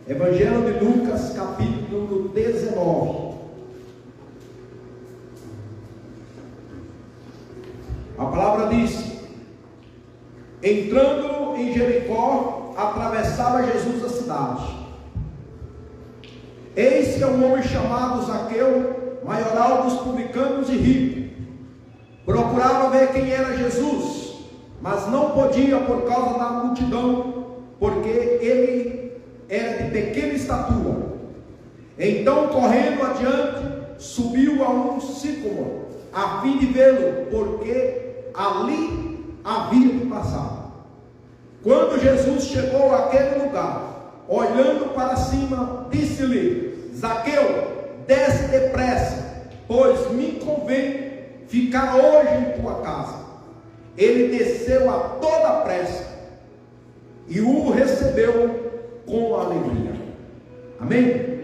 Evangelho de Lucas, capítulo 19. A palavra diz: entrando em Jericó, atravessava Jesus a cidade. Eis que um homem chamado Zaqueu, maioral dos publicanos e rico, procurava ver quem era Jesus, mas não podia por causa da multidão, porque ele era de pequena estatura. Então, correndo adiante, subiu a um sicômoro, a fim de vê-lo, porque ali havia de passar. Quando Jesus chegou àquele lugar, olhando para cima, disse-lhe: Zaqueu, desce depressa, pois me convém ficar hoje em tua casa. Ele desceu a toda pressa e o recebeu com alegria. Amém?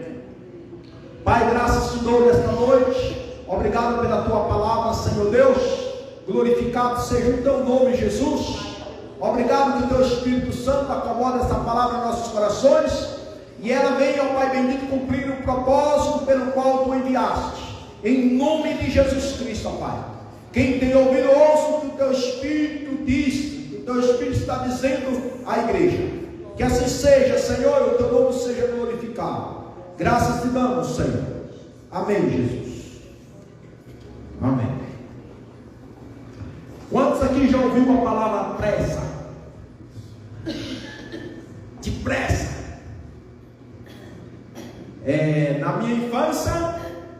Pai, graças te dou nesta noite. Obrigado pela tua palavra, Senhor Deus. Glorificado seja o teu nome, Jesus. Obrigado que o teu Espírito Santo acomoda essa palavra em nossos corações, e ela venha, ó Pai bendito, cumprir o propósito pelo qual tu enviaste, em nome de Jesus Cristo, ó Pai. Quem tem ouvido, ouça o que o teu Espírito diz, o teu Espírito está dizendo à igreja. Que assim seja, Senhor, o teu nome seja glorificado. Graças te damos, Senhor. Amém, Jesus. Amém. Quantos aqui já ouviram a palavra pressa? Depressa. Na minha infância,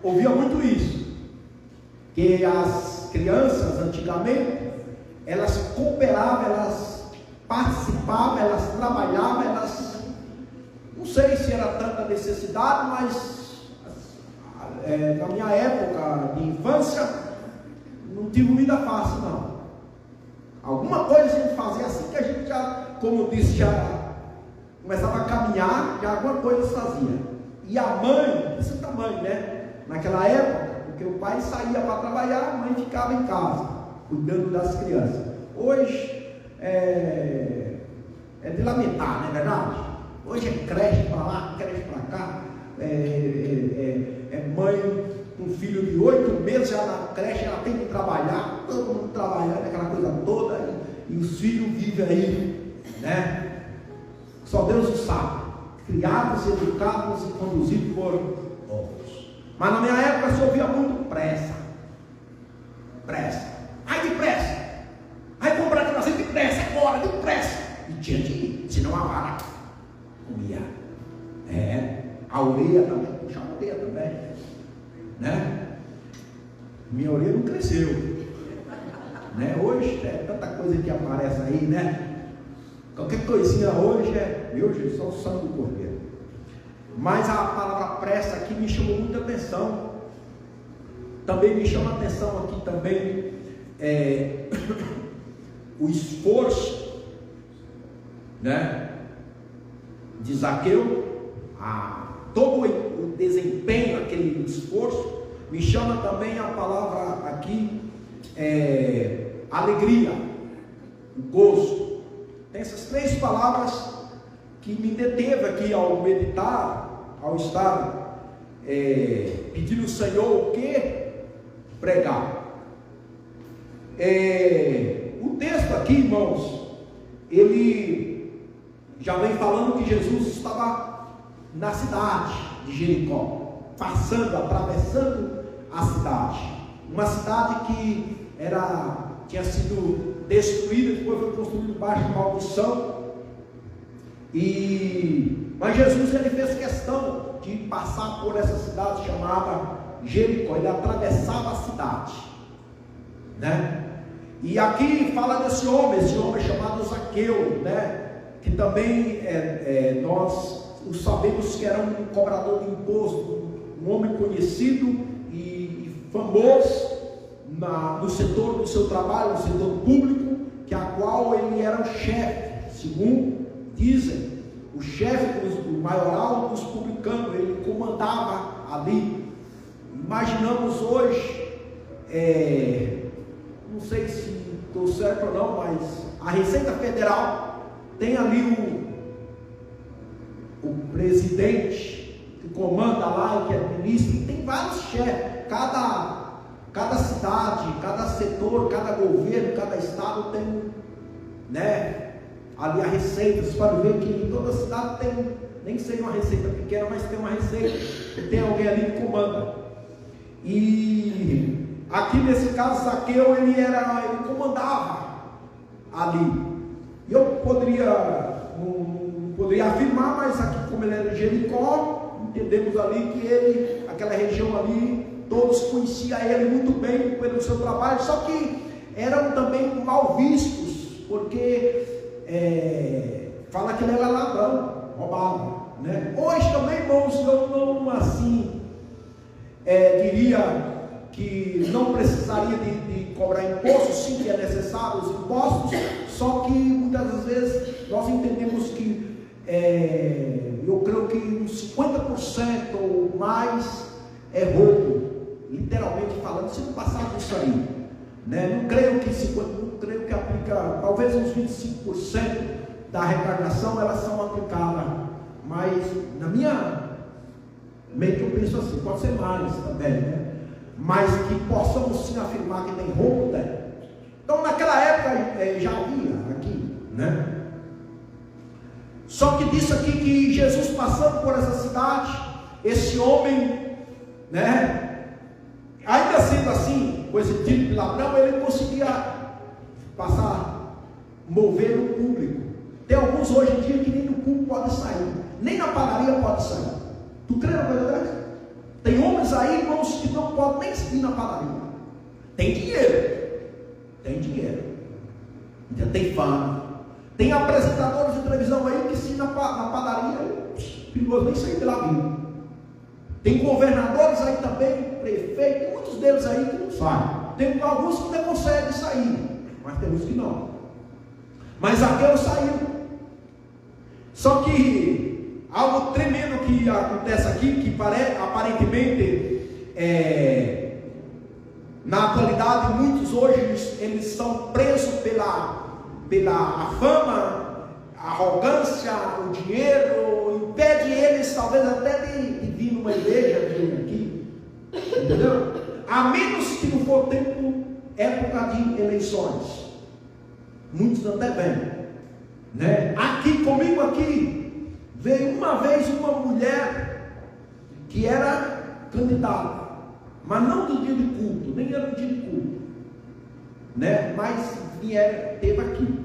ouvia muito isso. Que as crianças, antigamente, elas cooperavam, elas participavam, elas trabalhavam, elas... Não sei se era tanta necessidade, mas... na minha época de infância, não tive vida fácil, não. Alguma coisa a gente fazia assim que a gente já, como eu disse, já começava a caminhar, já alguma coisa fazia. E a mãe, esse tamanho, né? Naquela época, porque o pai saía para trabalhar, a mãe ficava em casa, cuidando das crianças. Hoje é de lamentar, não é verdade? Hoje é creche para lá, creche para cá, mãe com um filho de 8 meses já na creche, ela tem que trabalhar, todo mundo trabalhando, aquela coisa toda, e os filhos vivem aí, né? Só Deus o sabe, criados, educados e conduzidos por outros. Mas na minha época se ouvia muito pressa. Ai, depressa! Ai, comprar aqui nós depressa, agora, depressa! E tinha que ir, senão a vara comia. A orelha também, puxava a orelha também, né? Minha orelha não cresceu, né? Hoje é tanta coisa que aparece aí, né? Qualquer coisinha hoje meu Jesus, só o sangue do Cordeiro. Mas a palavra pressa aqui me chamou muita atenção. Também me chama a atenção aqui também o esforço, né, de Zaqueu, todo o desempenho, aquele esforço. Me chama também a palavra aqui alegria, gozo. Tem essas três palavras que me deteve aqui ao meditar, ao estar pedindo ao Senhor o que? Pregar. O texto aqui, irmãos, ele já vem falando que Jesus estava na cidade de Jericó, atravessando a cidade, uma cidade que tinha sido destruída, depois foi construída debaixo de maldição. Mas Jesus, ele fez questão de passar por essa cidade chamada Jericó. Ele atravessava a cidade, né? E aqui fala desse homem, esse homem chamado Zaqueu, né? Que também nós o sabemos que era um cobrador de imposto, um homem conhecido e famoso no setor do seu trabalho, no setor público, que a qual ele era o chefe, segundo dizem, o chefe do maioral dos publicanos. Ele comandava ali. Imaginamos hoje, não sei se estou certo ou não, mas a Receita Federal tem ali o presidente que comanda lá e que administra, tem vários chefes, cada cidade, cada setor, cada governo, cada estado tem, né, ali a receita. Você pode ver que em toda cidade tem, nem que seja uma receita pequena, mas tem uma receita, e tem alguém ali que comanda. E aqui nesse caso, Zaqueu, ele comandava ali. E eu não poderia afirmar, mas aqui, como ele era de Jericó, entendemos ali que ele, aquela região ali, todos conheciam ele muito bem pelo seu trabalho, só que eram também mal vistos, porque fala que ele era ladrão, roubava, né? Hoje também, irmãos, eu não assim diria que não precisaria de cobrar impostos, sim, que é necessário os impostos, só que muitas vezes nós entendemos que eu creio que uns 50% ou mais é roubo, literalmente falando, se não passar disso aí, né? Não creio que aplica, talvez uns 25% da arrecadação elas são aplicadas, mas na minha mente eu penso assim, pode ser mais também, né? Mas que possamos sim afirmar que tem roubo, né? Então naquela época já havia aqui, né? Só que diz aqui que Jesus passando por essa cidade, esse homem, né, ainda sendo assim, com esse tipo de ladrão, ele conseguia mover no público. Tem alguns hoje em dia que nem no público pode sair, nem na padaria pode sair. Tu crê na coisa dessa? Tem homens aí, irmãos, que não podem nem ir na padaria. Tem dinheiro, então tem fama. Tem apresentadores de televisão aí que se na padaria, perigoso nem sair de lá vivo. Tem governadores aí também, prefeitos, muitos deles aí que não saem. Tem alguns que ainda conseguem sair, mas tem uns que não. Mas Zaqueu saiu. Só que algo tremendo que acontece aqui, que aparentemente na atualidade muitos hoje eles são presos pela fama, a arrogância, o dinheiro, impede eles talvez até de vir numa igreja aqui, entendeu? A menos que não for época de eleições, muitos até vêm, né? Aqui comigo aqui veio uma vez uma mulher que era candidata, mas não do dia de culto, nem era do dia de culto, né? Mas teve aqui,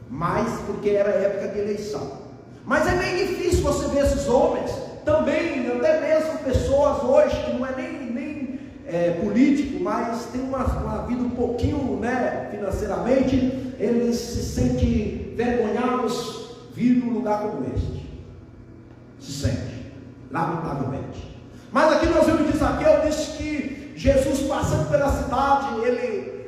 mas porque era época de eleição. Mas é bem difícil você ver esses homens, também, até mesmo pessoas hoje que não é nem político, mas tem uma vida um pouquinho, né, financeiramente, eles se sentem vergonhados vir num lugar como este. Se sente, lamentavelmente. Mas aqui nós vemos que Zaqueu disse que Jesus passando pela cidade, ele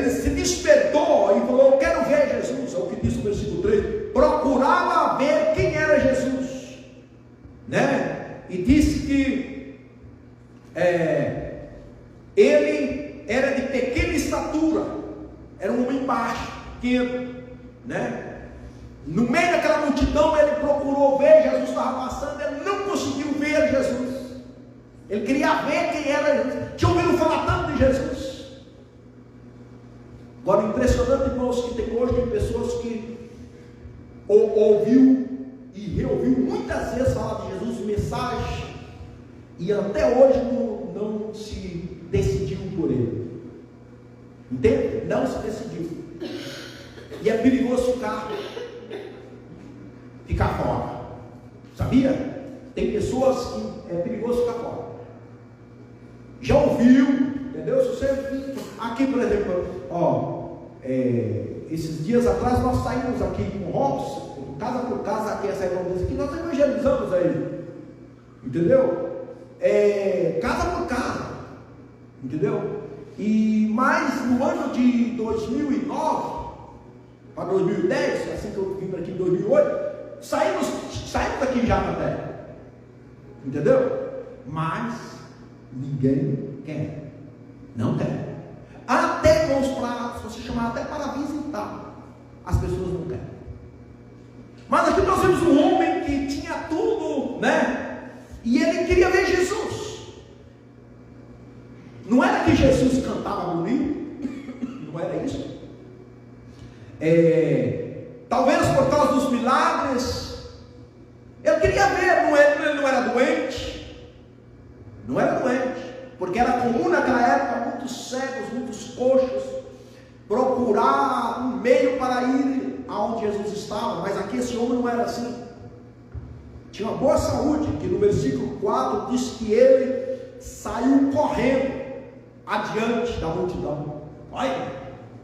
se despertou e falou: eu quero ver Jesus. É o que diz o versículo 3. Procurava ver quem era Jesus, né? E disse que ele era de pequena estatura, era um homem baixo, pequeno, né? No meio daquela multidão ele procurou ver, Jesus estava passando, ele não conseguiu ver Jesus. Ele queria ver quem era Jesus. Tinha ouvido falar tanto de Jesus. Agora, impressionante, irmãos, que tem hoje pessoas que ouviu e reouviu muitas vezes falar de Jesus, mensagem, e até hoje não se decidiu por ele. Entende? Não se decidiu. E é perigoso ficar fora. Sabia? Tem pessoas que é perigoso ficar fora. Já ouviu, entendeu? Se você aqui, por exemplo, esses dias atrás nós saímos aqui com Robson, casa por casa, aqui essa economia aqui, nós evangelizamos aí, entendeu? Casa por casa, entendeu? Mas no ano de 2009 para 2010, assim que eu vim para aqui em 2008, saímos daqui já na terra, entendeu? Mas ninguém quer, não quer. Até se você chamar até para visitar, as pessoas não querem. Mas aqui nós vemos um homem que tinha tudo, né? E ele queria ver Jesus. Não era que Jesus cantava bonito, não era isso. Talvez por causa dos milagres, ele queria ver. Ele não era doente, não era doente, porque era comum naquela época muitos cegos, muitos coxos procurar um meio para ir aonde Jesus estava. Mas aqui esse homem não era assim, tinha uma boa saúde, que no versículo 4 diz que ele saiu correndo adiante da multidão. Olha,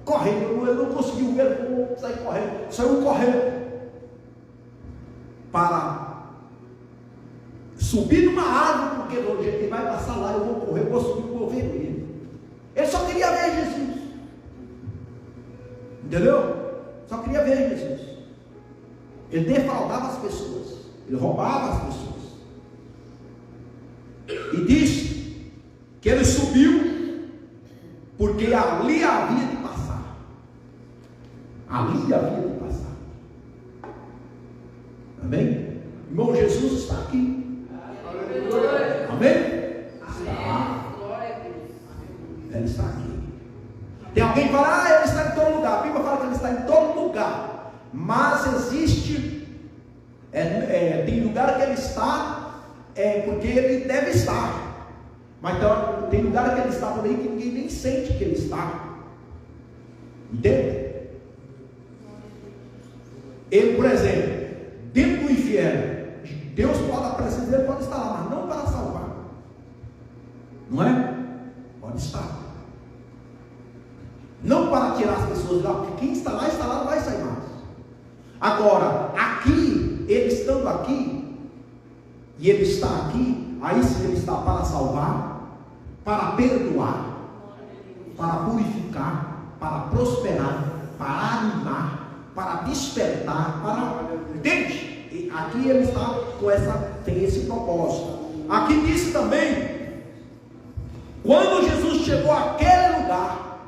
correndo, ele não conseguiu ver, saiu correndo, saiu correndo para subir numa árvore, porque do jeito que ele vai passar lá, eu vou correr, eu vou subir, vou ver ele. Ele só queria ver Jesus, entendeu? Só queria ver Jesus. Ele defraudava as pessoas, ele roubava as pessoas, e disse que ele subiu porque ali havia de passar. Ali havia de passar. Amém? Irmão, Jesus está aqui. Amém? Está. Ele está aqui. Tem alguém que fala, ele está em todo lugar. A Bíblia fala que ele está em todo lugar. Mas existe, tem lugar que ele está, porque ele deve estar. Mas então, tem lugar que ele está por aí que ninguém nem sente que ele está. Entende? Ele, por exemplo, dentro do inferno, Deus pode aparecer, ele pode estar lá, mas não para salvar. Não é? Pode estar. Não para tirar as pessoas de lá, porque quem está lá, não vai sair mais. Agora, aqui, ele estando aqui, e ele está aqui, aí sim ele está para salvar, para perdoar, para purificar, para prosperar, para animar, para despertar, entende? E aqui ele está tem esse propósito. Aqui diz também, quando Jesus chegou àquele lugar,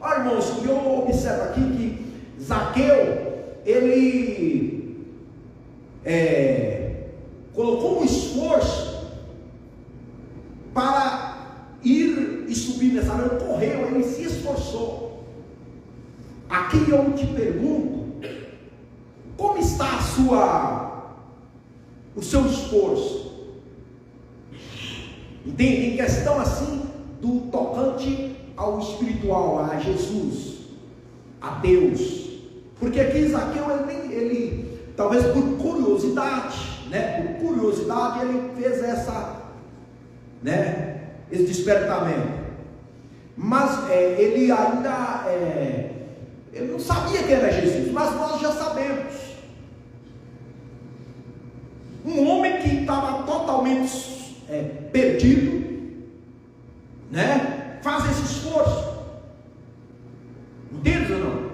olha, irmãos, eu observo aqui que Zaqueu, ele colocou um esforço para ir e subir nessa área. Ele correu, ele se esforçou. Aqui eu te pergunto, como está o seu esforço? Entende? Em questão assim do tocante ao espiritual, a Jesus, a Deus. Porque aqui Zaqueu, ele talvez por curiosidade, né? Por curiosidade ele fez esse despertamento. Mas ele ainda ele não sabia que era Jesus, mas nós já sabemos. Um homem que estava totalmente perdido, né? Faz esse esforço. Entende ou não?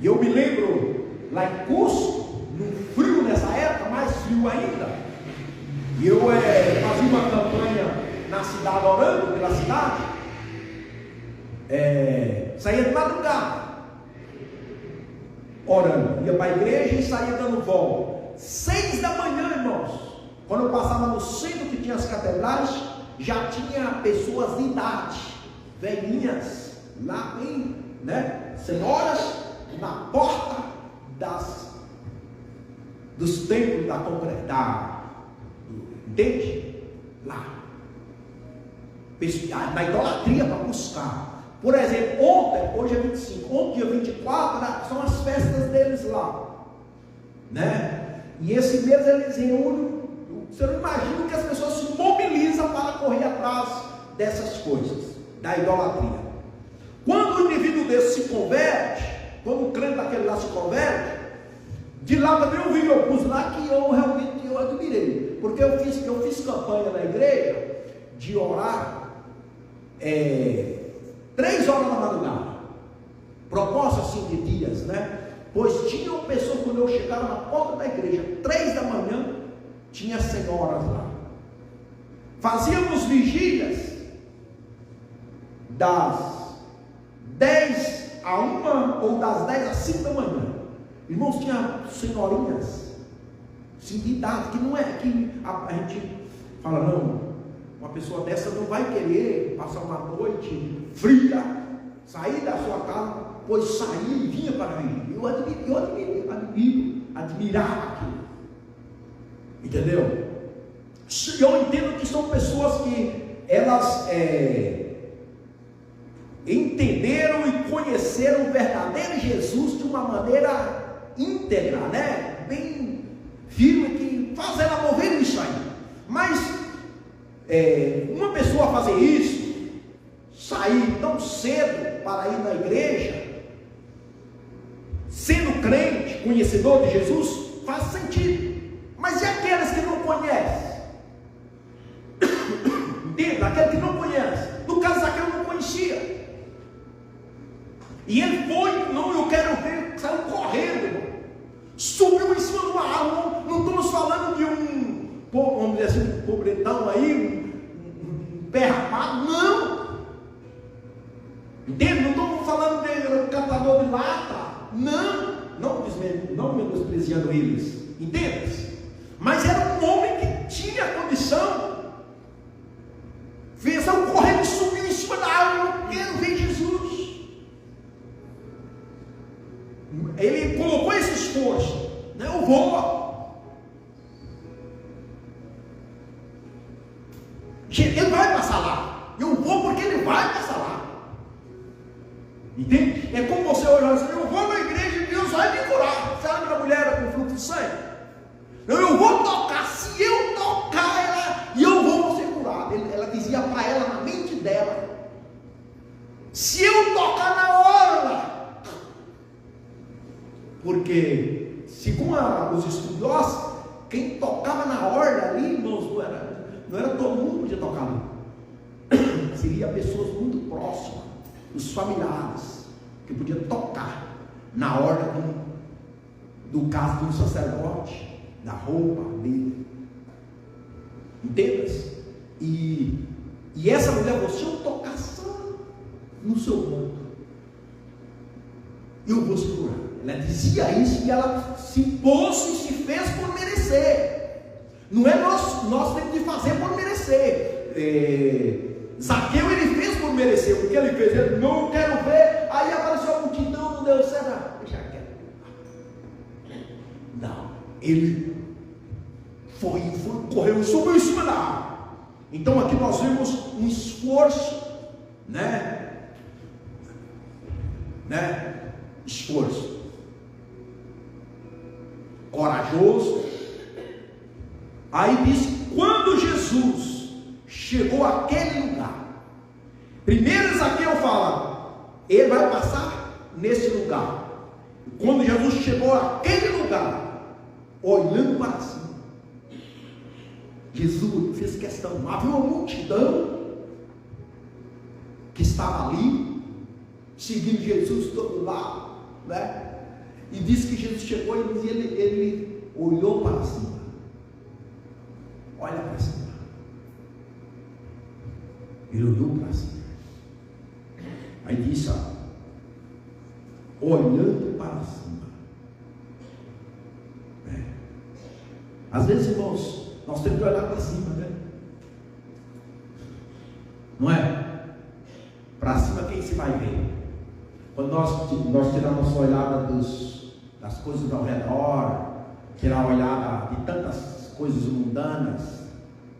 E eu me lembro lá em Cusco, no frio nessa época, mais frio ainda, e eu fazia uma campanha na cidade, orando pela cidade, saía de madrugada, orando, ia para a igreja e saía dando volta, 6 da manhã, irmãos, quando eu passava no centro que tinha as catedrais, já tinha pessoas de idade, velhinhas, lá bem, né, senhoras, na porta dos templos entende? Lá, na idolatria para buscar. Por exemplo, hoje é 25, ontem dia 24, são as festas deles lá, né? E esse mês eles reúnem. Você não imagina que as pessoas se mobilizam para correr atrás dessas coisas, da idolatria. Quando o indivíduo desse se converte, quando o crente daquele lá se converte, de lá também eu vi alguns lá que eu realmente admirei, porque eu fiz campanha na igreja de orar 3 horas da madrugada, proposta assim de dias, né? Pois tinham pessoas, quando eu chegava na porta da igreja, 3 da manhã, tinha senhoras lá. Fazíamos vigílias das 10 à 1 ou das 10 às 5 da manhã. Irmãos, tinha senhorinhas, sim, de idade, que não é que a gente fala, não, uma pessoa dessa não vai querer passar uma noite fria, sair da sua casa, pois saía e vinha para mim. Eu admirava aquilo. Entendeu? Eu entendo que são pessoas que elas entenderam e conheceram o verdadeiro Jesus de uma maneira íntegra, né? Bem firme, que faz ela mover isso aí. Mas uma pessoa fazer isso, sair tão cedo para ir na igreja, sendo crente, conhecedor de Jesus, faz sentido. Mas e aqueles que não conhecem? Entenda, aquele que não conhece. No caso daquele não conhecia. E ele foi, não, eu quero ver, saiu correndo, irmão. Subiu em cima de uma árvore. Não estamos falando de vamos dizer assim, um pobretão aí, um pé rapado, não. Entende? Não estamos falando de um catador de lata, não menosprezando eles, entende? Mas era um homem que tinha condição, fez algo correndo, subiu em cima da árvore, eu quero ver Jesus. Ele colocou esse esforço, né? Eu vou. Ele vai passar lá. Eu vou porque ele vai passar lá. Entende? É como você hoje vai dizer, eu vou na igreja e Deus vai me curar. Sabe que a mulher era com fluxo de sangue? Eu vou tocar. Se eu tocar ela, e eu vou ser curado. Ela dizia para ela na mente dela: se eu tocar na hora. Porque, segundo os estudiosos, quem tocava na orla ali, irmãos, não era todo mundo que podia tocar ali. Seria pessoas muito próximas, os familiares, que podiam tocar na orla do caso de um sacerdote, da roupa dele. Entendas? E essa mulher, se eu tocar só no seu manto, eu vou se curar. Ela dizia isso e ela se pôs e se fez por merecer. Não é nós temos de fazer por merecer. Zaqueu, ele fez por merecer. O que ele fez? Ele não quero ver. Aí apareceu a multidão, não deu certo. Deixa quieto. Não, ele foi, correu, subiu em cima da árvore. Então aqui nós vemos um esforço, né? Esforço corajoso. Aí diz que quando Jesus chegou àquele lugar, primeiro Zaqueu fala, ele vai passar nesse lugar. Quando Jesus chegou àquele lugar, olhando para cima, Jesus fez questão, havia uma multidão que estava ali, seguindo Jesus todo lado, né? E diz que Jesus chegou e ele olhou para cima. Olha para cima. Ele olhou para cima. Aí disse, olhando para cima. Às vezes, irmãos, nós temos que olhar para cima, né? Não é? Para cima quem se vai ver? Quando nós tiramos nossa olhada das coisas ao redor, tirar a olhada de tantas coisas mundanas,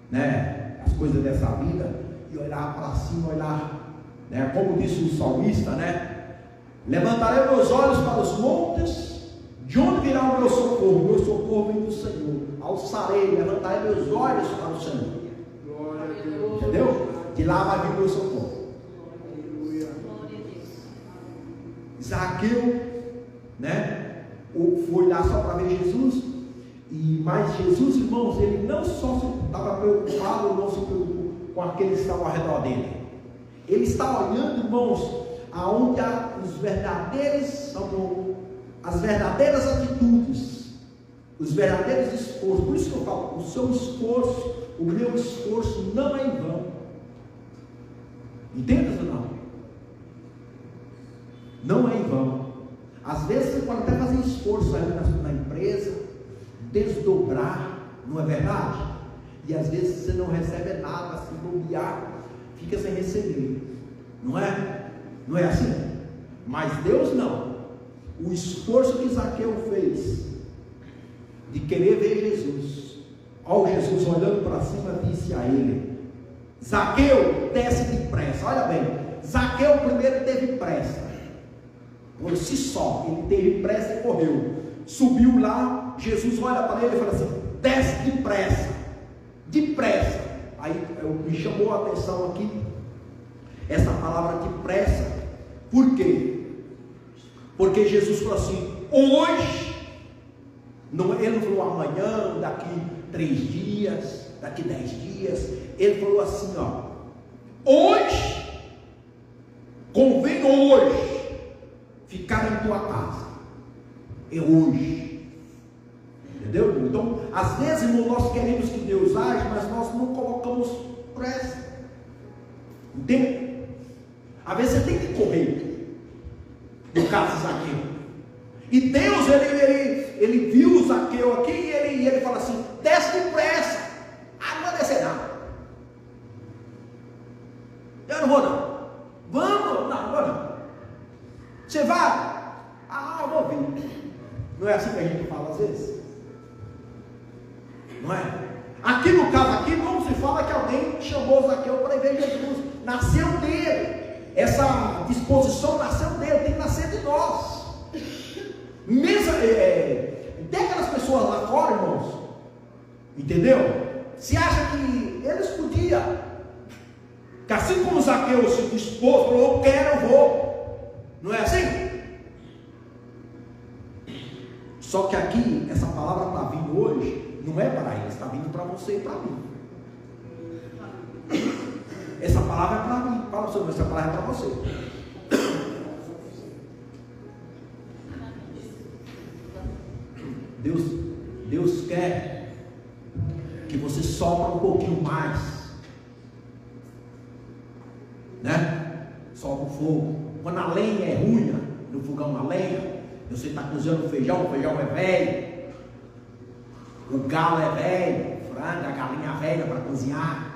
né? As coisas dessa vida, e olhar para cima, olhar, né? Como disse o salmista, né? Levantarei meus olhos para os montes, de onde virá o meu socorro? Meu socorro vem do Senhor. Alçarei, levantarei meus olhos para o Senhor. Entendeu? De lá vai vir o meu socorro. Zaqueu, né? Foi lá só para ver Jesus. Mas Jesus, irmãos, ele não só estava preocupado, não se preocupou com aqueles que estavam ao redor dele. Ele estava olhando, irmãos, aonde há as verdadeiras atitudes, os verdadeiros esforços. Por isso que eu falo, o seu esforço, o meu esforço não é em vão. Entende ou não? Não é em esforço aí na empresa, desdobrar, não é verdade? E às vezes você não recebe nada, se bobear, fica sem receber, não é? Não é assim? Mas Deus não. O esforço que Zaqueu fez de querer ver Jesus, ao Jesus olhando para cima, disse a ele: Zaqueu, desce depressa. Olha bem, Zaqueu primeiro teve pressa, por si só, ele teve pressa e correu, subiu lá. Jesus olha para ele e fala assim: desce depressa, depressa. Aí me chamou a atenção aqui essa palavra depressa. Por quê? Porque Jesus falou assim: hoje, não, ele não falou amanhã, daqui 3 dias, daqui 10 dias, ele falou assim, ó: hoje, convém hoje ficar em tua casa, é hoje, entendeu? Então, às vezes, irmão, nós queremos que Deus age, mas nós não colocamos pressa, entende? Às vezes você tem que correr, no caso de Zaqueu, e Deus, ele viu o Zaqueu aqui, e ele fala assim: desce depressa. Ah, não vai descer não, eu não vou não. Vamos? Não, vou não. Você vai? Ah, eu vou vir. Não é assim que a gente fala às vezes? Não é? Aqui no caso aqui, não se fala que alguém chamou Zaqueu para ir ver Jesus. Nasceu dele. Essa disposição nasceu dele, tem que nascer de nós. Mesmo, tem aquelas pessoas lá fora, irmãos, entendeu? Se acha que eles podiam, que assim como Zaqueu se dispôs, falou: eu quero, eu vou. Não é assim? Só que aqui, essa palavra está vindo hoje, não é para eles, está vindo para você e para mim. Essa palavra é para mim, para você, essa palavra é para você. Deus quer que você sopra um pouquinho mais, né? Sopra o fogo. Quando a lenha é ruim, no fogão a lenha, você está cozinhando feijão, o feijão é velho, o galo é velho, o frango, a galinha velha para cozinhar.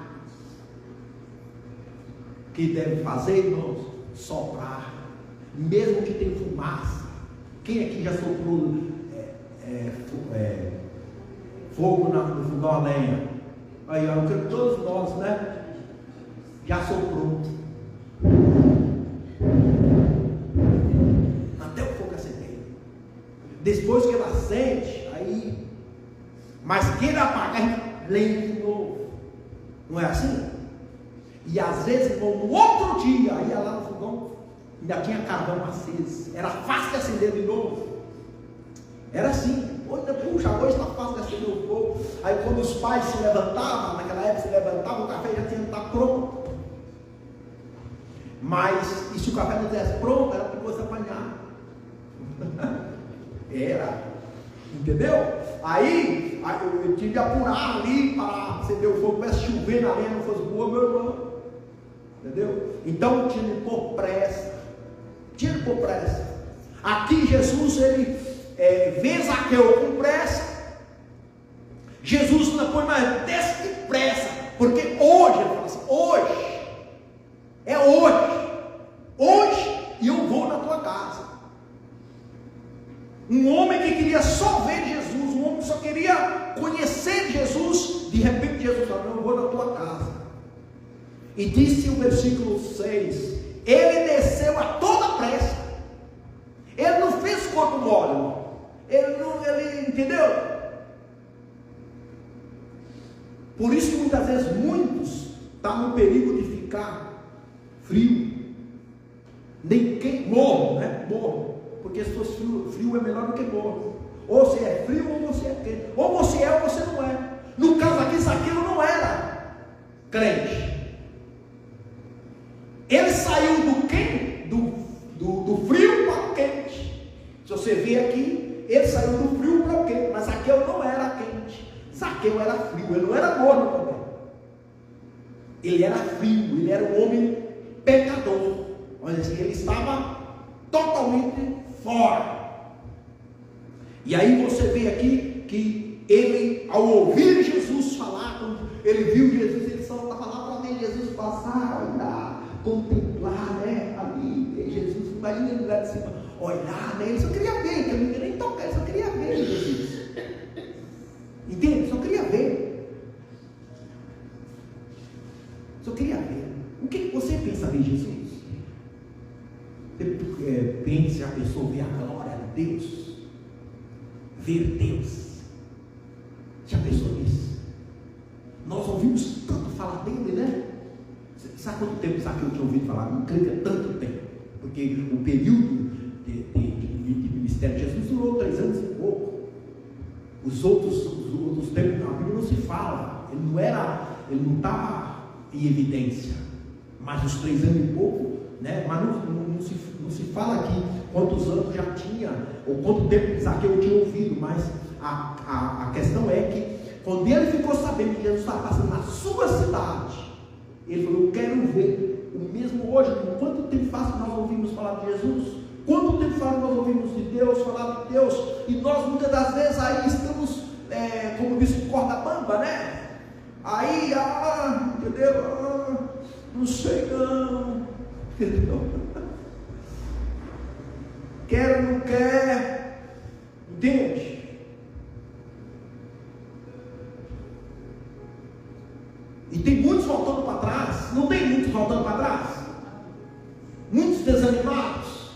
O que deve fazer, irmãos? Soprar, mesmo que tenha fumaça. Quem aqui já soprou fogo no fogão a lenha? Aí, eu creio que todos nós, né? Já soprou. Até o fogo acender. Depois que ela acende, aí. Mas queira apagar, lenha de novo. Não é assim? E às vezes, irmão, no outro dia, ia lá no fogão, ainda tinha carvão aceso. Era fácil de acender de novo. Era assim. Puxa, hoje está fácil de acender o fogo. Aí quando os pais se levantavam, naquela época se levantavam, o café já tinha que estar pronto. Mas, e se o café não estivesse pronto, era para você apanhar. Era. Entendeu? Aí eu tive que apurar ali para acender o fogo, tivesse chovendo, a lenha não fosse boa, meu irmão. Entendeu? Então tinha que pôr pressa. Tinha que pôr pressa. Aqui Jesus, ele vê Zaqueu com pressa. Jesus não põe mais, desce depressa, porque hoje, ele fala assim: hoje, é hoje, e eu vou na tua casa. Um homem que queria só ver Jesus, um homem que só queria conhecer Jesus, de repente Jesus falou: eu vou na tua casa. E disse o versículo 6, ele desceu a toda pressa. Ele não fez corpo mole, irmão. Ele entendeu? Por isso que muitas vezes muitos estão no perigo de ficar frio. Nem quem morro, né? Morro. Porque se fosse frio é melhor do que morro. Ou você é frio ou você é quente. Ou você é ou você não é. No caso aqui, Zaqueu não era crente. Ele saiu do quente, do frio para o quente. Se você ver aqui, ele saiu do frio para o quente. Mas Zaqueu não era quente. Zaqueu era frio. Ele não era morno também. Ele era frio. Ele era um homem pecador. Olha assim, ele estava totalmente fora. E aí você vê aqui que ele, ao ouvir Jesus falar, quando ele viu Jesus, ele só estava lá para ver Jesus passar, olhar, contemplar, né? Ali, Jesus, imagina ele lá de cima, olhar, né? Ele só queria ver, que eu não queria nem tocar, ele só queria ver Jesus. Entende? Só queria ver. Só queria ver. O que você pensa ver Jesus? Você pensa, a pessoa vê a glória de Deus, ver Deus. Já pensou nisso? Nós ouvimos tanto falar dele, né? Sabe quanto tempo Zaqueu tinha ouvido falar? Não creio que é tanto tempo, porque o período de ministério de Jesus durou 3 anos e pouco. Os outros tempos na Bíblia não se fala, ele não estava em evidência, mas os 3 anos e pouco, né? Mas não se fala aqui quantos anos já tinha, ou quanto tempo Zaqueu tinha ouvido, mas a questão é que quando ele ficou sabendo que Jesus estava passando na sua cidade, ele falou: eu quero ver o mesmo hoje. Quanto tempo faz que nós ouvimos falar de Jesus? Quanto tempo faz que nós ouvimos de Deus, falar de Deus, e nós muitas das vezes aí estamos, como diz, corda bamba, né? Aí, entendeu? Não sei não, entendeu? Quer ou não quer, entende? E tem muitos voltando para trás. Não tem muitos voltando para trás? Muitos desanimados.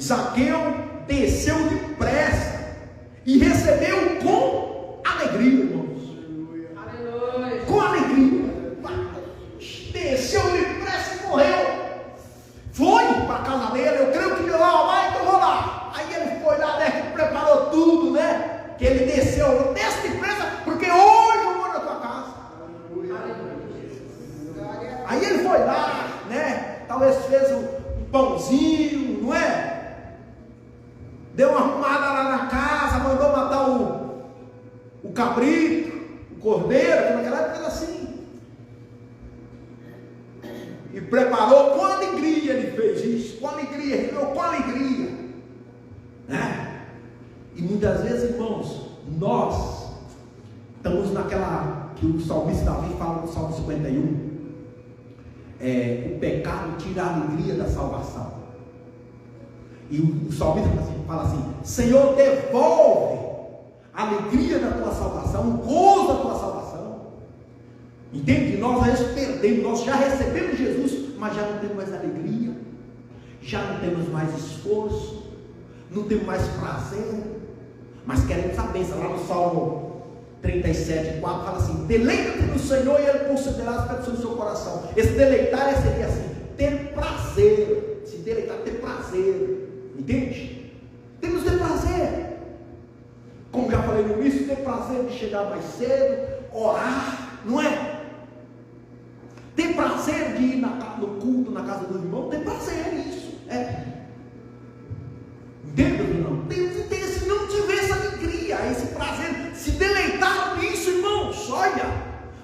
Zaqueu desceu depressa e recebeu com alegria, irmãos. Aleluia. Com alegria. Desceu depressa e correu. Foi para a casa dele. Eu creio que ele vai, então eu vou lá. Aí ele foi lá, né, preparou tudo, né? Que ele desceu, desce depressa, porque hoje eu vou na tua casa. Aí ele foi lá, né? Talvez fez um pãozinho, não é? Deu uma arrumada lá na casa, mandou matar o cabrito, o cordeiro, que naquela época era assim. E preparou com alegria, ele fez isso, com alegria, ele deu com alegria, né? E muitas vezes, irmãos, nós estamos naquela que o salmista Davi fala no Salmo 51, o pecado tira a alegria da salvação. E o salmista fala assim: Senhor, devolve a alegria da tua salvação, o gozo da tua salvação. Entende? Nós às vezes perdemos, nós já recebemos Jesus, mas já não temos mais alegria, já não temos mais esforço, não temos mais prazer, mas queremos a bênção. Lá no Salmo 37:4 fala assim: deleita-te no Senhor e Ele concederá as petições do seu coração. Esse deleitar seria assim, ter prazer, se deleitar, ter prazer. Entende? Temos que ter prazer. Como já falei no início, ter prazer de chegar mais cedo, orar, não é? Ter prazer de ir no culto, na casa do irmão, ter prazer nisso. Entende, irmão? Se não tiver essa alegria, esse prazer, se deleitar nisso, irmãos, olha.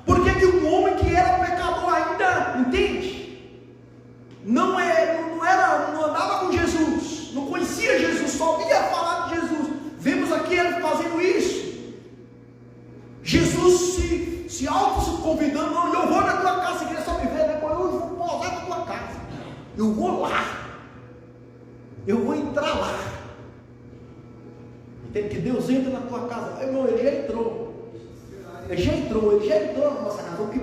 Por que um homem que era pecador ainda, entende? Não andava com Jesus, não conhecia Jesus, só ouvia falar de Jesus. Vemos aqui ele fazendo isso. Jesus se convidando: não, eu vou na tua casa, você queria só me ver, depois eu vou posar na tua casa, eu vou lá, eu vou entrar lá. Entende? Que Deus entra na tua casa. Irmão, ele já entrou na nossa casa. O que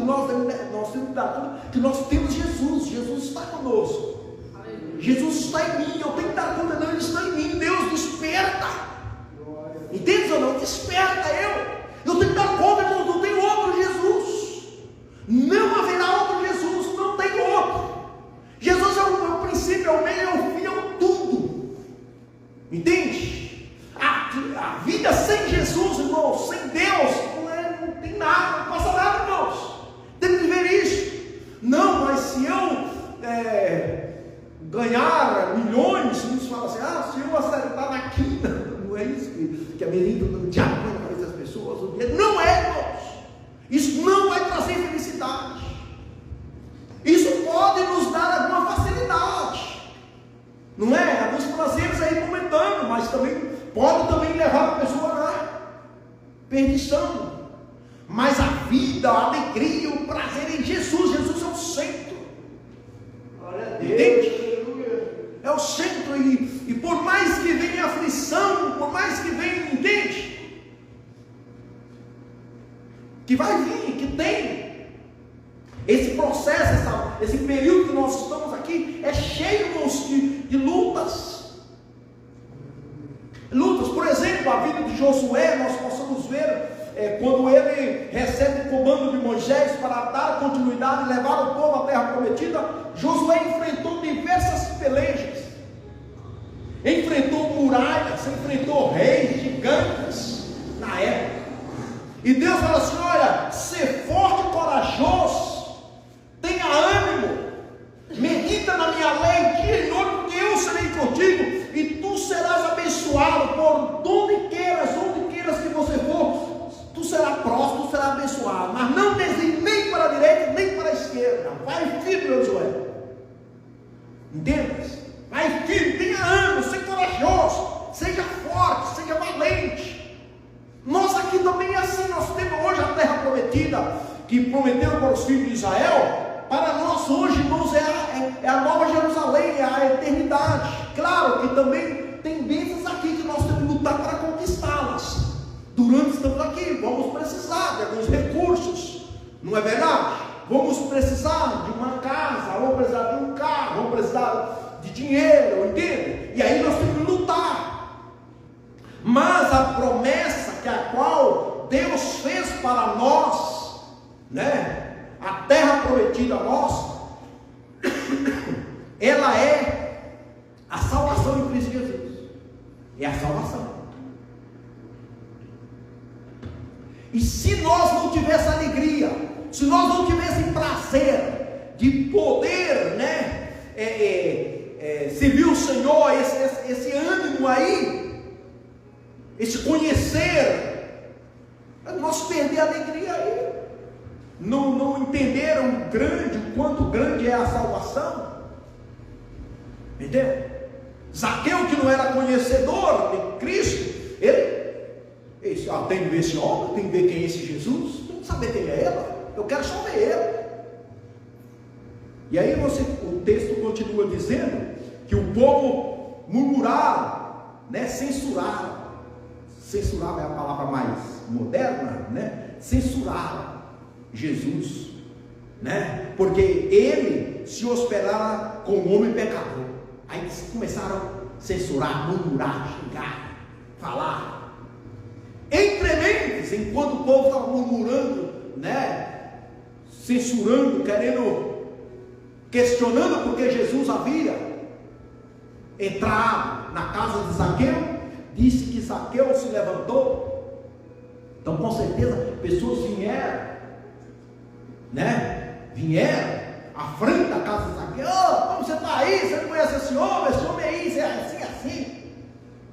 nós temos que dar conta, que nós temos Jesus está conosco. Jesus está em mim, eu tenho que dar conta, não, Ele está em mim. Deus desperta, entende ou não? Desperta eu tenho que dar conta, irmão, não tem outro Jesus, não haverá outro Jesus, não tem outro. Jesus é o princípio, é o meio, é o fim, é o tudo, entende? A vida sem Jesus, irmãos, sem Deus, não tem nada, não passa nada, irmãos. Tem que ver isso. Não, mas se eu ganhar milhões, muitos falam assim: se eu acertar na quina, não é isso que a menina do diabo na cabeça das pessoas. Não é, irmãos. Isso não vai trazer felicidade. Isso pode nos dar alguma facilidade. também pode também levar a pessoa na perdição. Mas a vida, a alegria, o prazer em Jesus, Jesus é o centro. Glória a Deus. Entende? É o centro, e por mais que venha aflição, por mais que venha, entende? Que vai vir, que tem. Esse processo, esse período que nós estamos aqui, é cheio de lutas. Lutas, por exemplo, a vida de Josué, nós possamos ver, quando ele recebe o comando de Moisés para dar continuidade e levar o povo à terra prometida, Josué enfrentou diversas pelejas, enfrentou muralhas, enfrentou reis, gigantes na época, e Deus fala assim: olha, ser forte e corajoso, tenha ânimo, medita na minha lei dia e noite, porque eu serei contigo, e tu serás abençoado por onde queiras que você for. Tu será próximo, tu será abençoado, mas não desvie nem para a direita, nem para a esquerda. Vai firme, Josué. Entende? Vai firme, tenha ânimo, seja corajoso, seja forte, seja valente. Nós aqui também é assim. Nós temos hoje a terra prometida, que prometeram para os filhos de Israel. Para nós hoje, irmãos, é a nova Jerusalém, é a eternidade. Claro que também tem bênçãos aqui que nós temos que lutar para conquistá-las. Durante estamos aqui, vamos precisar de alguns recursos, não é verdade? Vamos precisar de uma casa, vamos precisar de um carro, vamos precisar de dinheiro, entende? E aí nós temos que lutar. Mas a promessa que a qual Deus fez para nós, né? A terra prometida a nós, ela é a salvação em Cristo Jesus. É a salvação. E se nós não tivéssemos alegria, se nós não tivéssemos prazer de poder, né, servir o Senhor, esse ânimo aí, esse conhecer, nós perdemos a alegria aí. Não entenderam o quanto grande é a salvação. Entendeu? Zaqueu, que não era conhecedor de Cristo, ele tem que ver esse homem, tem que ver quem é esse Jesus, tem que saber quem é ele, eu quero só ver ele. E aí o texto continua dizendo que o povo murmuraram, né, censuraram é a palavra mais moderna, né, censuraram Jesus, né, porque ele se hospedara com um homem pecador. Aí começaram a censurar, murmurar, xingar, falar. Entre mentes, enquanto o povo estava murmurando, né, censurando, questionando porque Jesus havia entrado na casa de Zaqueu, disse que Zaqueu se levantou. Então, com certeza, pessoas vieram, né, à frente da casa de Zaqueu. Como você está aí? Você não conhece esse homem aí, é assim.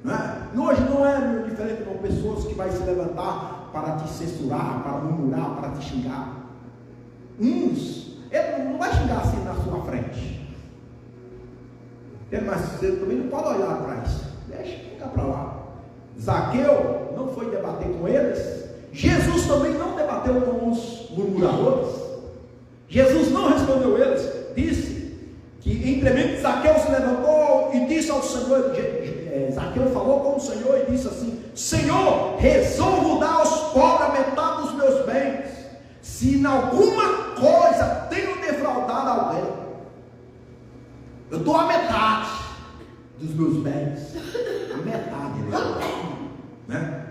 Não é? E hoje não é diferente, com pessoas que vai se levantar para te censurar, para murmurar, para te xingar. Ele não vai xingar assim na sua frente, mas você também não pode olhar atrás, deixa ficar para lá. Zaqueu não foi debater com eles, Jesus também não debateu com os murmuradores, Jesus não respondeu eles, disse que entremente Zaqueu se levantou e disse ao Senhor, Zaqueu falou com o Senhor e disse assim: Senhor, resolvo dar aos pobres a metade dos meus bens, se em alguma coisa tenho defraudado alguém, eu dou a metade dos meus bens, a metade, né?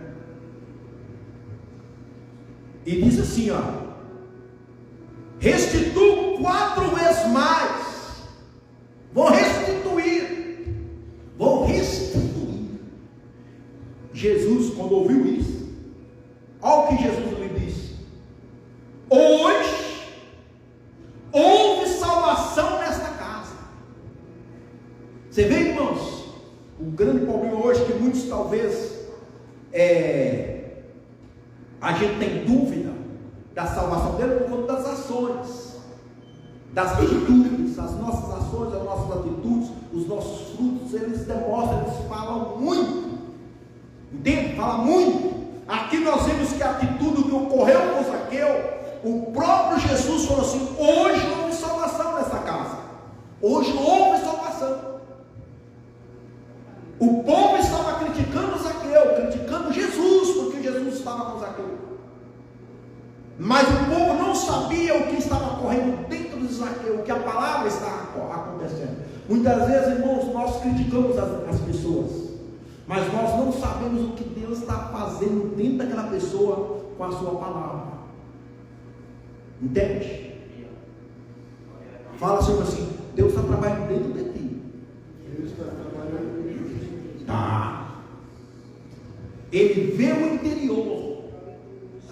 E diz assim, restituo 4 vezes mais, vou restituir. Jesus, quando ouviu isso, olha o que Jesus lhe disse: hoje houve salvação nesta casa. Você vê, irmãos, o grande problema hoje que muitos talvez a gente tem dúvida da salvação dele por conta das ações, das atitudes, as nossas ações, as nossas atitudes, os nossos frutos, eles demonstram, eles falam muito Entende? Fala muito. Aqui nós vemos que a atitude que ocorreu com Zaqueu, o próprio Jesus falou assim: hoje houve salvação nessa casa. Hoje houve salvação. O povo estava criticando Zaqueu, criticando Jesus, porque Jesus estava com Zaqueu. Mas o povo não sabia o que estava ocorrendo dentro de Zaqueu, o que a palavra estava acontecendo. Muitas vezes, irmãos, nós criticamos as pessoas, mas nós não sabemos o que Deus está fazendo dentro daquela pessoa com a sua palavra. Entende? Fala sobre assim: Deus está trabalhando dentro de ti. Deus está trabalhando dentro de ti. Tá. Ele vê o interior.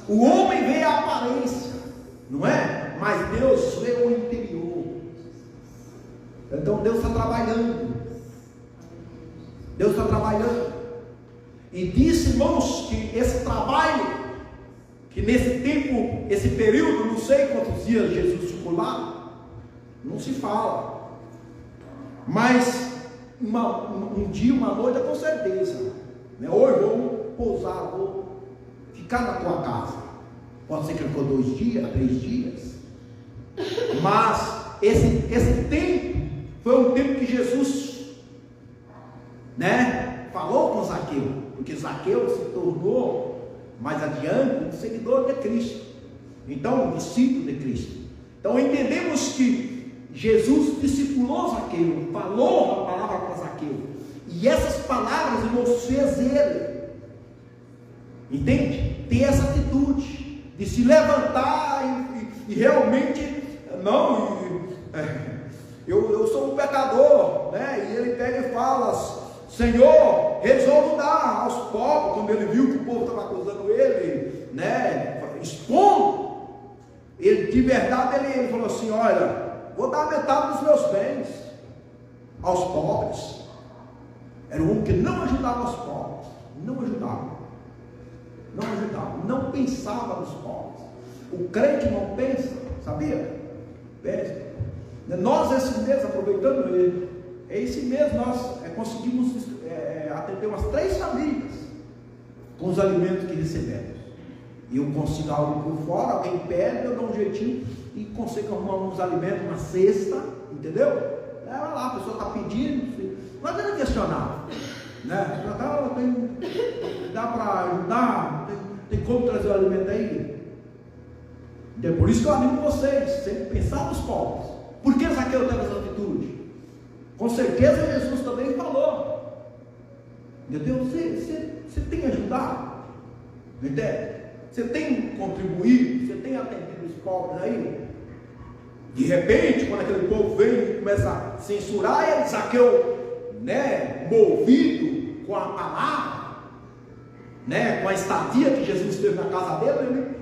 O homem vê a aparência, não é? Mas Deus vê o interior. Então Deus está trabalhando. Deus está trabalhando. E disse, irmãos, que esse trabalho, que nesse tempo, esse período, não sei quantos dias Jesus ficou lá, não se fala. Mas um dia, uma noite, com certeza, né? Hoje vou pousar, vou ficar na tua casa. Pode ser que ele ficou 2 dias, 3 dias. Mas esse tempo foi um tempo que Jesus, né, falou com Zaqueu, porque Zaqueu se tornou mais adiante um seguidor de Cristo, então um discípulo de Cristo. Então entendemos que Jesus discipulou Zaqueu, falou a palavra para Zaqueu, e essas palavras, irmãos, fez ele, entende? Ter essa atitude de se levantar e realmente não, eu sou um pecador, né? E ele pega e fala: Senhor, resolvo dar aos pobres. Quando ele viu que o povo estava acusando ele, né, expondo, ele de verdade, ele falou assim: olha, vou dar metade dos meus bens aos pobres. Era um homem que não ajudava os pobres, não ajudava, não pensava nos pobres. O crente não pensa, sabia? Pensa. Nós esse mês, aproveitando esse mês, nós conseguimos atender umas 3 famílias com os alimentos que recebemos. E eu consigo algo por fora, alguém pede, eu dou um jeitinho e consigo arrumar uns alimentos, uma cesta, entendeu? Leva lá, a pessoa está pedindo, não adianta questionar, né? Dá para ajudar, tem como trazer o alimento aí? Então, por isso que eu animo vocês, sempre pensar nos pobres. Por que Zaqueu teve essa atitude? Com certeza Jesus também falou. Meu Deus, você tem ajudado? Entende? Você tem contribuído? Você tem atendido os pobres aí? De repente, quando aquele povo vem e começa a censurar, ele, Zaqueu, né, movido com a palavra, né, com a estadia que Jesus teve na casa dele,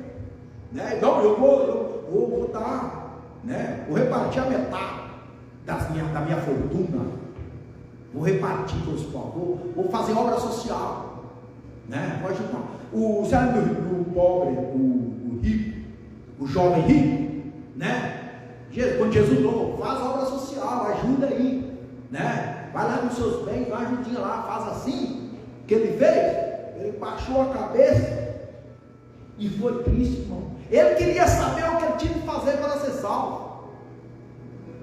né, então eu vou dar, né, vou repartir a metade da minha fortuna, vou repartir com os pobres, vou fazer obra social, né, pode ajudar. Você lembra do pobre, o rico, o jovem rico, né? Quando Jesus falou, faz obra social, ajuda aí, né? Vai lá nos seus bens, dá uma ajudinha lá, faz assim. O que ele fez? Ele baixou a cabeça e foi triste, irmão. Ele queria saber o que ele tinha que fazer para ser salvo.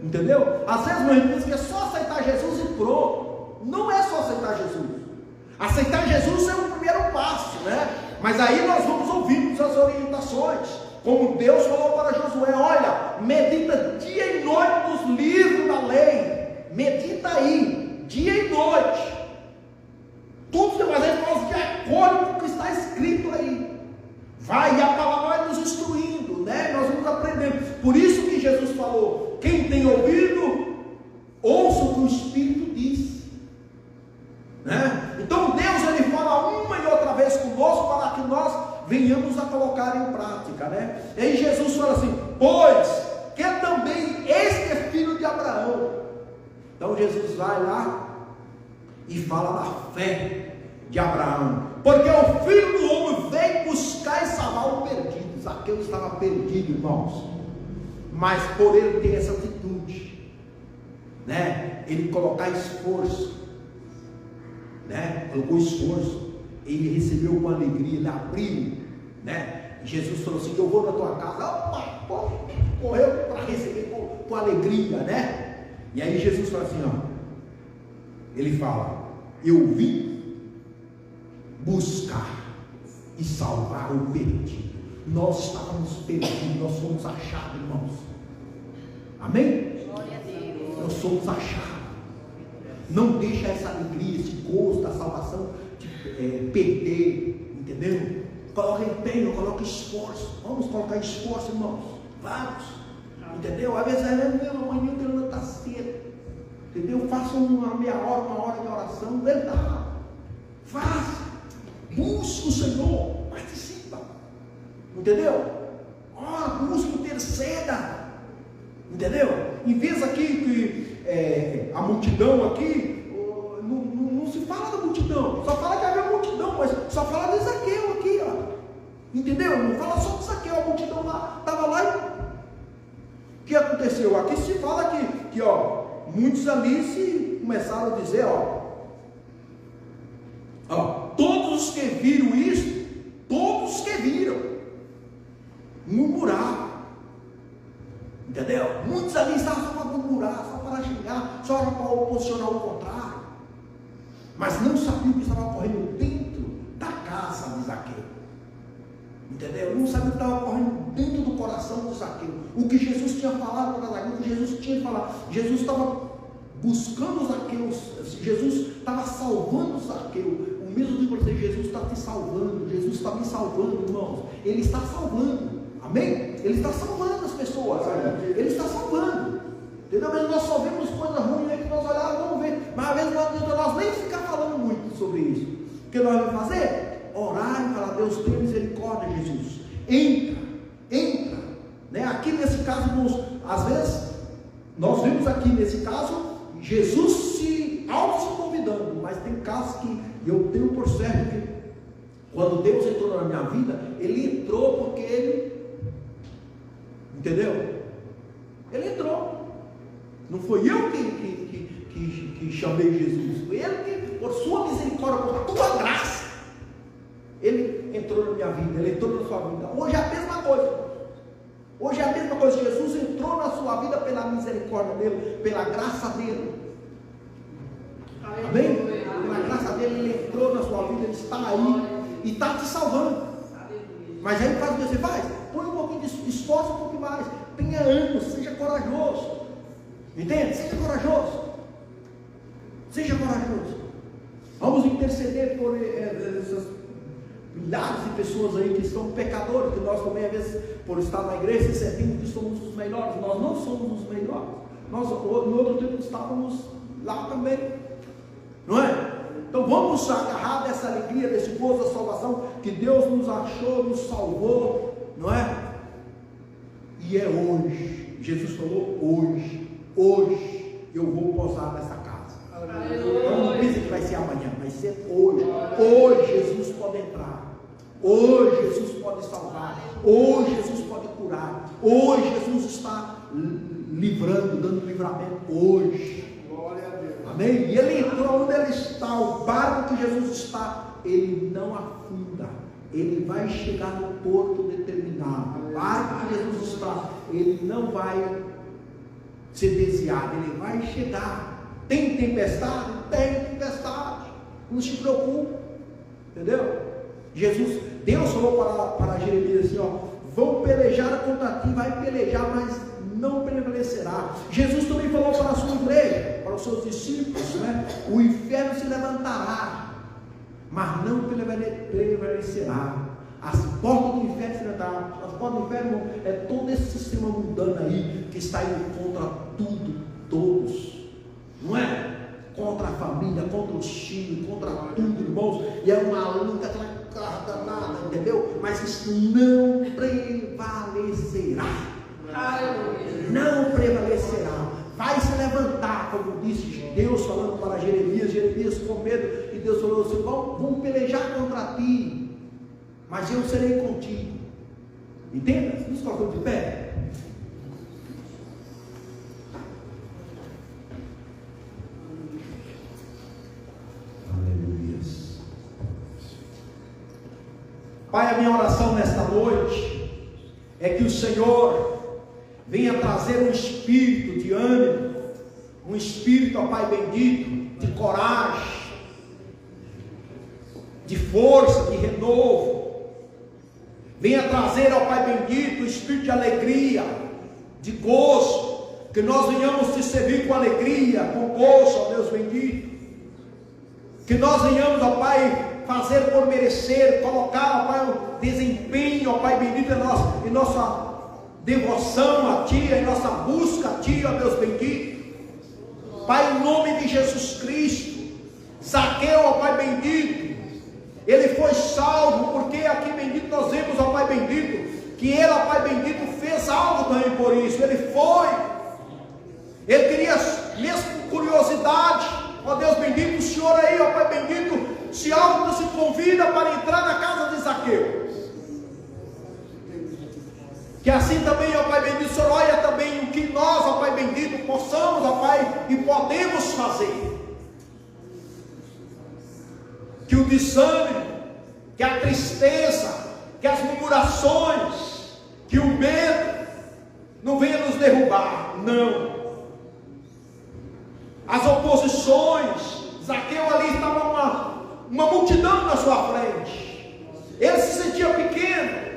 Entendeu? Às vezes a gente pensa que é só aceitar Jesus e pronto. Não é só aceitar Jesus. Aceitar Jesus é o primeiro passo, né? Mas aí nós vamos ouvir as orientações. Como Deus falou para Josué: olha, medita dia e noite nos livros da lei, medita aí, dia e noite, tudo que você faz de acordo com o que está escrito aí, vai, e a palavra vai nos instruindo, né? Nós vamos aprendendo. Por isso que Jesus falou: quem tem ouvido, ouça o que o Espírito diz, né? Então Deus, ele fala uma e outra vez conosco para que nós venhamos a colocar em prática, né? E aí Jesus fala assim: pois que também este é filho de Abraão. Então Jesus vai lá e fala da fé de Abraão, porque o Filho do Homem veio buscar e salvar o perdido. Zaqueu estava perdido, irmãos, mas por ele ter essa atitude, né? Ele colocar esforço, né? Colocou esforço. ele recebeu com alegria, ele abriu, né? Jesus falou assim: eu vou na tua casa. Opa, correu para receber com alegria, né? E aí Jesus fala assim, ó, ele fala: eu vim buscar e salvar o perdido. Nós estávamos perdidos, nós fomos achados, irmãos. Amém? Glória a Deus. Nós somos achados. Não deixa essa alegria, esse gosto da salvação te perder, entendeu? Coloca empenho, coloca esforço. Vamos colocar esforço, irmãos. Vamos, entendeu? Às vezes amanhã eu quero levantar cedo, entendeu? Faça uma meia hora, uma hora de oração, verdade. Faça, busque o Senhor, participa, entendeu? Ora, busque, interceda, entendeu? Em vez aqui que a multidão aqui, não se fala da multidão, só fala que havia multidão, mas só fala de Zaqueu aqui, ó, entendeu? Não fala só de Zaqueu, a multidão lá, estava lá e o que aconteceu? Aqui se fala que ó, muitos ali começaram a dizer, ó, todos os que viram isso, todos os que viram, murmuraram, entendeu? Muitos ali estavam só para murmurar, só para xingar, só para posicionar o contrário, mas não sabiam o que estava ocorrendo dentro da casa de Zaqueu, entendeu? Não sabiam o que estava ocorrendo dentro do coração de Zaqueu, o que Jesus tinha falado para Zaqueu, o que Jesus tinha falado. Jesus estava buscando Zaqueu, Jesus estava salvando Zaqueu. O mesmo de você, Jesus está te salvando, Jesus está me salvando, irmãos. Ele está salvando, amém? Ele está salvando as pessoas, ele está salvando, entendeu? Mas nós só vemos coisas ruins aí que nós olhamos, vamos ver, mas às vezes não adianta nós nem ficar falando muito sobre isso. O que nós vamos fazer? Orar e falar: Deus, tenha misericórdia, Jesus, entra, né? Aqui nesse caso, às vezes, nós vemos aqui nesse caso, Jesus se convidando, mas tem casos que eu tenho por certo que quando Deus entrou na minha vida, Ele entrou porque Ele, entendeu? Ele entrou, não foi eu que chamei Jesus, foi Ele que, por sua misericórdia, por tua graça, Ele entrou na minha vida, Ele entrou na sua vida. Hoje é a mesma coisa. Hoje é a mesma coisa. Jesus entrou na sua vida pela misericórdia dele, pela graça dele. Amém? Pela graça dele, Ele entrou na sua vida, Ele está aí e está te salvando. Mas aí faz o que você faz? Põe um pouquinho de esforço, um pouquinho mais. Tenha ânimo, seja corajoso. Entende? Seja corajoso. Seja corajoso. Vamos interceder por essas milhares de pessoas aí que são pecadores, que nós também, às vezes, por estar na igreja, sentimos que somos os melhores. Nós não somos os melhores. Nós, no outro tempo, estávamos lá também, não é? Então vamos agarrar dessa alegria, desse gozo da salvação, que Deus nos achou, nos salvou, não é? E é hoje. Jesus falou: hoje eu vou posar nessa casa. Então não pense que vai ser amanhã, vai ser hoje. Hoje Jesus pode entrar, hoje Jesus pode salvar, hoje Jesus pode curar, hoje Jesus está livrando, dando livramento, hoje. Glória a Deus. Amém? E Ele entrou onde Ele está, o barco que Jesus está, Ele não afunda, Ele vai chegar no porto determinado. O barco que Jesus está, Ele não vai ser desviado, Ele vai chegar. Tem tempestade? Tem tempestade. Não se preocupe. Entendeu? Deus falou para Jeremias assim: ó, vão pelejar contra ti, vai pelejar, mas não prevalecerá. Jesus também falou para a sua igreja, para os seus discípulos, né? O inferno se levantará, mas não prevalecerá. As portas do inferno se levantarão. As portas do inferno é todo esse sistema mundano aí que está indo contra tudo, todos. Não é? Contra a família, contra os filhos, contra tudo, irmãos. E é uma luta, aquela carga danada, entendeu? Mas isso não prevalecerá. Não prevalecerá. Vai se levantar, como disse Deus falando para Jeremias com medo. E Deus falou assim: vão pelejar contra ti, mas eu serei contigo. Entenda? Nos colocamos de pé. Pai, a minha oração nesta noite é que o Senhor venha trazer um espírito de ânimo, um espírito, ó Pai bendito, de coragem, de força, de renovo. Venha trazer, ó Pai bendito, um espírito de alegria, de gozo, que nós venhamos te servir com alegria, com gozo, ó Deus bendito. Que nós venhamos, ó Pai, fazer por merecer, colocar, ó Pai, o desempenho, ó Pai bendito, em nossa devoção a Ti, em nossa busca a Ti, ó Deus bendito. Pai, em nome de Jesus Cristo, Zaqueu, ó Pai bendito, ele foi salvo, porque aqui bendito nós vemos, ó Pai bendito, que ele, ó Pai bendito, fez algo também por isso. Ele foi, ele queria, mesmo com curiosidade, ó Deus bendito, o Senhor aí, ó Pai bendito, se convida para entrar na casa de Zaqueu. Que assim também, ó Pai bendito, o Senhor olha também o que nós, ó Pai bendito, possamos, ó Pai, e podemos fazer. Que o desânimo, que a tristeza, que as murmurações, que o medo não venha nos derrubar, não. As oposições, Zaqueu ali estava uma multidão na sua frente, ele se sentia pequeno,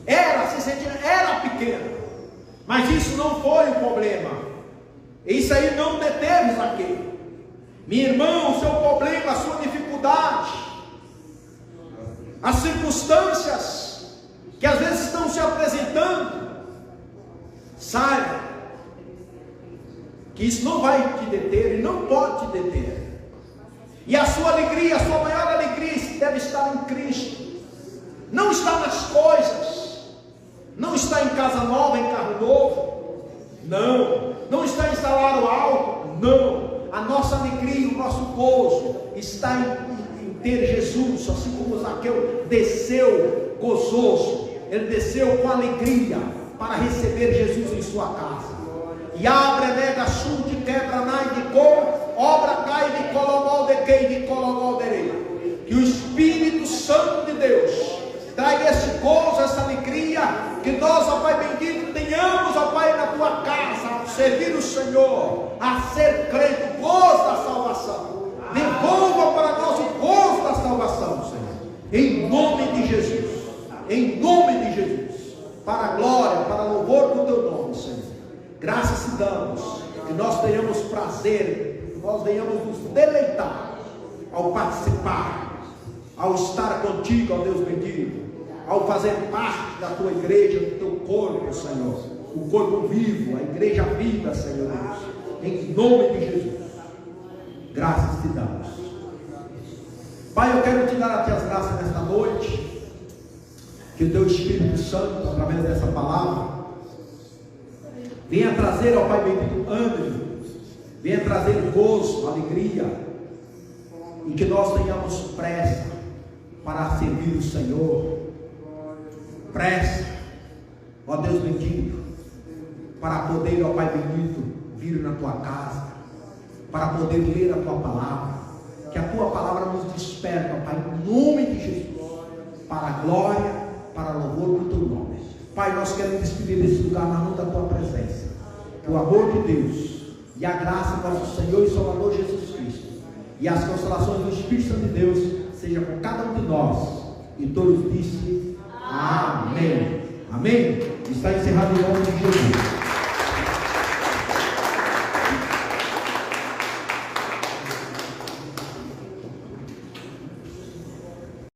era pequeno, mas isso não foi o problema, isso aí não deteve Zaqueu. Minha irmã, o seu problema, a sua dificuldade, as circunstâncias que às vezes estão se apresentando, saiba que isso não vai te deter e não pode te deter. E a sua alegria, a sua maior alegria deve estar em Cristo. Não está nas coisas, não está em casa nova, em carro novo, não está em salário alto, não. A nossa alegria, o nosso gozo está em ter Jesus, assim como Zaqueu desceu gozoso, ele desceu com alegria para receber Jesus em sua casa. E abre, nega, chute, quebra, nai de cor, obra, cai de colomol de quem, de colomol de. Que o Espírito Santo de Deus traga esse gozo, essa alegria, que nós, ó Pai bendito, tenhamos, ó Pai, na tua casa, a servir o Senhor, a ser crente, o gozo da salvação. Devolva para nós o gozo da salvação, Senhor, em nome de Jesus, em nome de Jesus, para a glória, para o louvor do teu nome, Senhor. Graças te damos, que nós tenhamos prazer, que nós venhamos nos deleitar ao participar, ao estar contigo, ó Deus bendito, ao fazer parte da tua igreja, do teu corpo, Senhor, o corpo vivo, a igreja viva, Senhor Deus, em nome de Jesus. Graças te damos. Pai, eu quero te dar a ti as graças nesta noite, que o teu Espírito Santo, através dessa palavra, venha trazer ao Pai bendito ânimo, venha trazer gozo, alegria, e que nós tenhamos pressa para servir o Senhor, pressa, ó Deus bendito, para poder, ó Pai bendito, vir na tua casa, para poder ler a tua palavra, que a tua palavra nos desperta, ó Pai, em nome de Jesus, para a glória, para o louvor do teu nome. Pai, nós queremos despedir desse lugar na mão da tua presença, que o amor de Deus e a graça do nosso Senhor e Salvador Jesus Cristo e as consolações do Espírito Santo de Deus seja com cada um de nós, e todos dizem amém. Amém? Está encerrado em nome de Jesus.